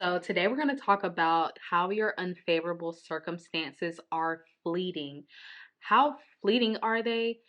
So, today we're going to talk about how your unfavorable circumstances are fleeting. How fleeting are they?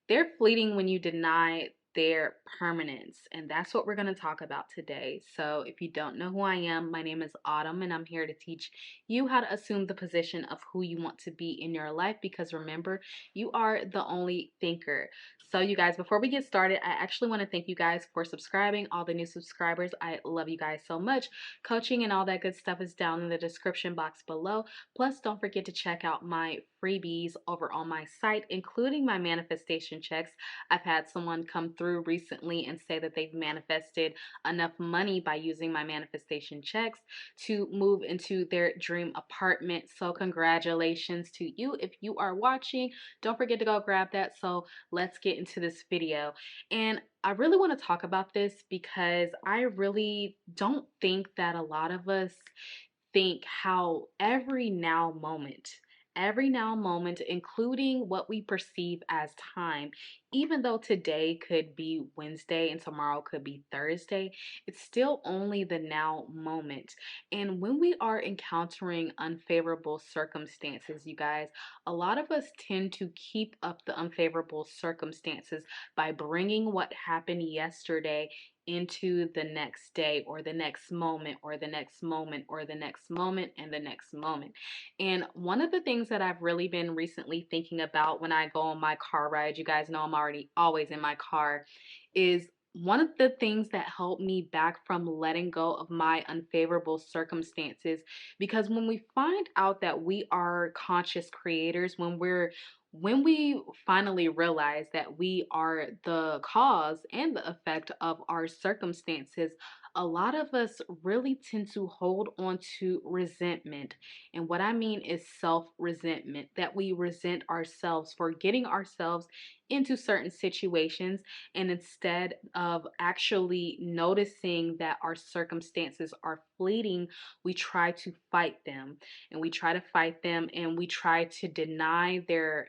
They're fleeting when you deny their permanence. And that's what we're going to talk about today. So, if you don't know who I am, my name is Autumn, and I'm here to teach you how to assume the position of who you want to be in your life because remember, you are the only thinker. So, you guys, before we get started, I actually want to thank you guys for subscribing, all the new subscribers. I love you guys so much. Coaching and all that good stuff is down in the description box below. Plus, don't forget to check out my freebies over on my site, including my manifestation checks. I've had someone come through recently and say that they've manifested enough money by using my manifestation checks to move into their dream apartment. So, congratulations to you. If you are watching, don't forget to go grab that. So, let's get into this video. And I really want to talk about this because I really don't think that a lot of us think how every now moment, including what we perceive as time, even though today could be Wednesday and tomorrow could be Thursday, it's still only the now moment. And when we are encountering unfavorable circumstances, you guys, a lot of us tend to keep up the unfavorable circumstances by bringing what happened yesterday into the next day or the next moment or the next moment or the next moment and the next moment. And one of the things that I've really been recently thinking about when I go on my car ride, you guys know I'm already always in my car, is one of the things that helped me back from letting go of my unfavorable circumstances. Because when we find out that we are conscious creators, when we finally realize that we are the cause and the effect of our circumstances, a lot of us really tend to hold on to resentment. And what I mean is self resentment, that we resent ourselves for getting ourselves into certain situations. And instead of actually noticing that our circumstances are fleeting, we try to fight them and we try to fight them and we try to deny their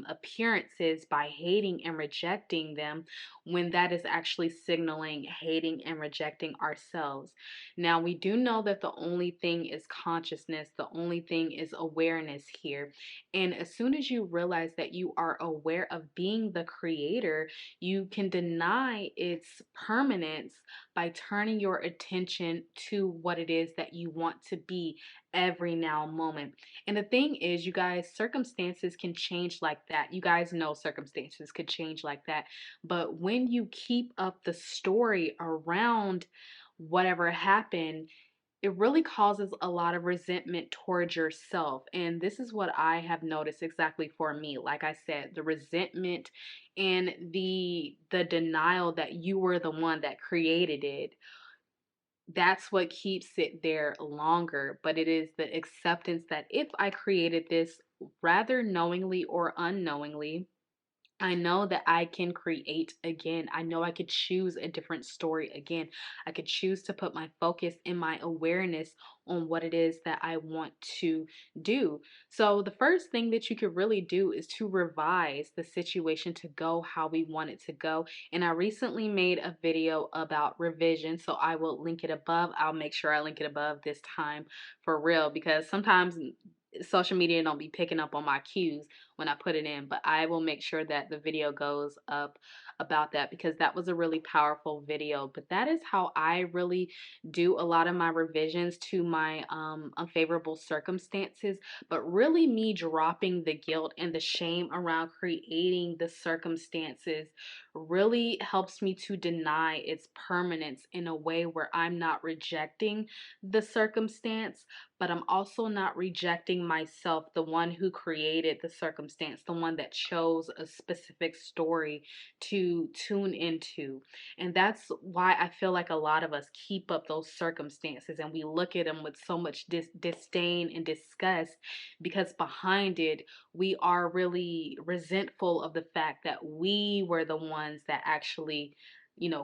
appearances by hating and rejecting them when that is actually signaling hating and rejecting ourselves. Now, we do know that the only thing is consciousness, the only thing is awareness here. And as soon as you realize that you are aware of being the creator, you can deny its permanence by turning your attention to what it is that you want to be every now moment. And the thing is, you guys, circumstances can change like that. You guys know circumstances could change like that. But when you keep up the story around whatever happened, it really causes a lot of resentment towards yourself. And this is what I have noticed exactly for me. Like I said, the resentment and the denial that you were the one that created it, that's what keeps it there longer. But it is the acceptance that if I created this, rather knowingly or unknowingly, I know that I can create again. I know I could choose a different story again. I could choose to put my focus and my awareness on what it is that I want to do. So, the first thing that you could really do is to revise the situation to go how we want it to go. And I recently made a video about revision, so I will link it above. I'll make sure I link it above this time for real because sometimes social media don't be picking up on my cues when I put it in, but I will make sure that the video goes up about that because that was a really powerful video. But that is how I really do a lot of my revisions to my unfavorable circumstances. But really, me dropping the guilt and the shame around creating the circumstances really helps me to deny its permanence in a way where I'm not rejecting the circumstance, but I'm also not rejecting myself, the one who created the circumstance, the one that chose a specific story to tune into. And that's why I feel like a lot of us keep up those circumstances and we look at them with so much disdain and disgust because behind it, we are really resentful of the fact that we were the ones that actually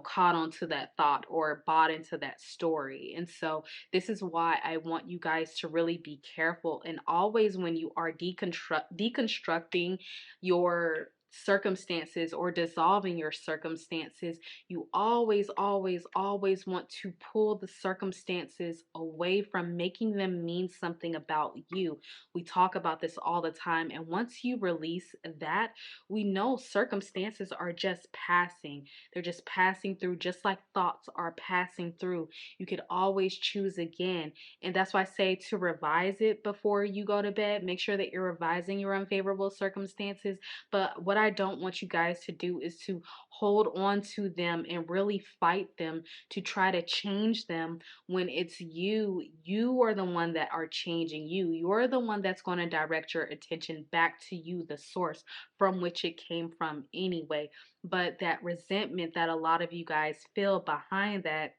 caught onto that thought or bought into that story. And so this is why I want you guys to really be careful and always when you are deconstructing your circumstances or dissolving your circumstances, you always want to pull the circumstances away from making them mean something about you. We talk about this all the time. And once you release that, we know circumstances are just passing. They're just passing through, just like thoughts are passing through. You could always choose again. And that's why I say to revise it before you go to bed. Make sure that you're revising your unfavorable circumstances. But what I don't want you guys to do is to hold on to them and really fight them to try to change them when it's you. You are the one that are changing you. You're the one that's going to direct your attention back to you, the source from which it came from anyway. But that resentment that a lot of you guys feel behind that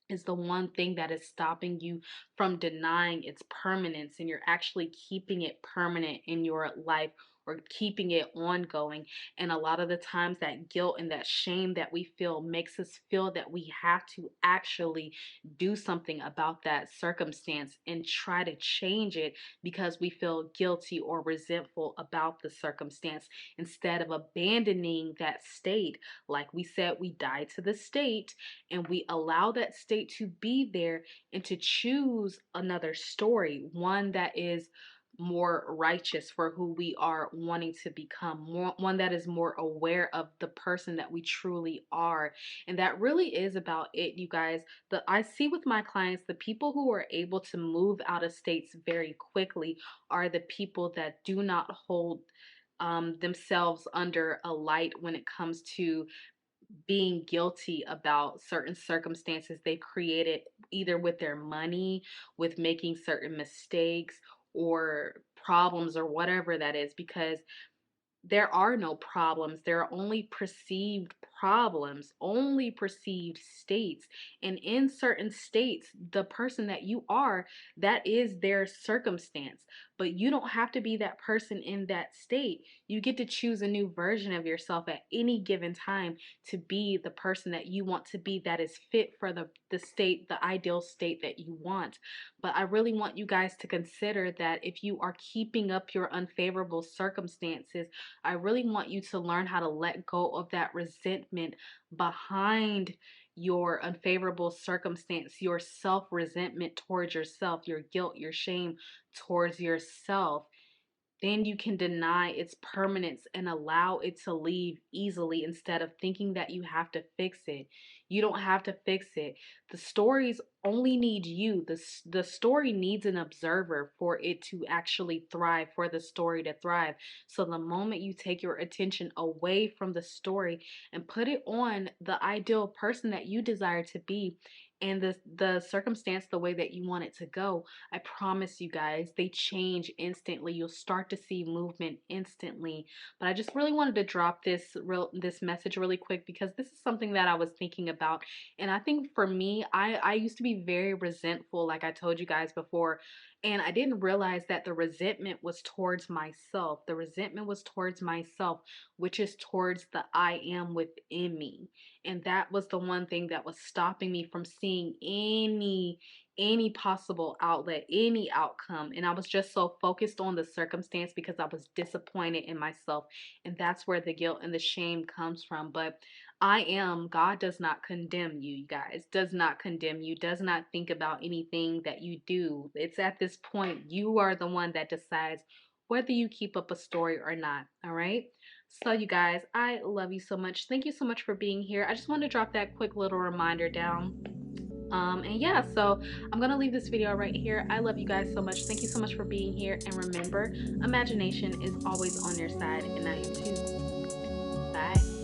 is the one thing that is stopping you from denying its permanence, and you're actually keeping it permanent in your life or keeping it ongoing. And a lot of the times that guilt and that shame that we feel makes us feel that we have to actually do something about that circumstance and try to change it because we feel guilty or resentful about the circumstance, instead of abandoning that state. Like we said, we die to the state and we allow that state to be there and to choose another story, one that is more righteous for who we are wanting to become, more, one that is more aware of the person that we truly are. And that really is about it, you guys. I see with my clients, the people who are able to move out of states very quickly are the people that do not hold themselves under a light when it comes to being guilty about certain circumstances they created, either with their money, with making certain mistakes or problems or whatever that is, because there are no problems. There are only perceived problems, only perceived states. And in certain states, the person that you are, that is their circumstance. But you don't have to be that person in that state. You get to choose a new version of yourself at any given time to be the person that you want to be, that is fit for the state, the ideal state that you want. But I really want you guys to consider that if you are keeping up your unfavorable circumstances, I really want you to learn how to let go of that resentment behind your unfavorable circumstance, your self resentment towards yourself, your guilt, your shame towards yourself. Then you can deny its permanence and allow it to leave easily instead of thinking that you have to fix it. You don't have to fix it. The stories only need you. The story needs an observer for it to actually thrive, for the story to thrive. So the moment you take your attention away from the story and put it on the ideal person that you desire to be, and the circumstance the way that you want it to go, I promise you guys, they change instantly. You'll start to see movement instantly. But I just really wanted to drop this message really quick because this is something that I was thinking about. And I think for me, I used to be very resentful, like I told you guys before. And I didn't realize that the resentment was towards myself. The resentment was towards myself, which is towards the I am within me. And that was the one thing that was stopping me from seeing any possible outlet, any outcome. And I was just so focused on the circumstance because I was disappointed in myself. And that's where the guilt and the shame comes from. But God does not condemn you, you guys, does not condemn you, does not think about anything that you do. It's at this point, you are the one that decides whether you keep up a story or not. All right. So you guys, I love you so much. Thank you so much for being here. I just wanted to drop that quick little reminder down. And yeah, so I'm gonna leave this video right here. I love you guys so much. Thank you so much for being here. And remember, imagination is always on your side, and I am too. Bye.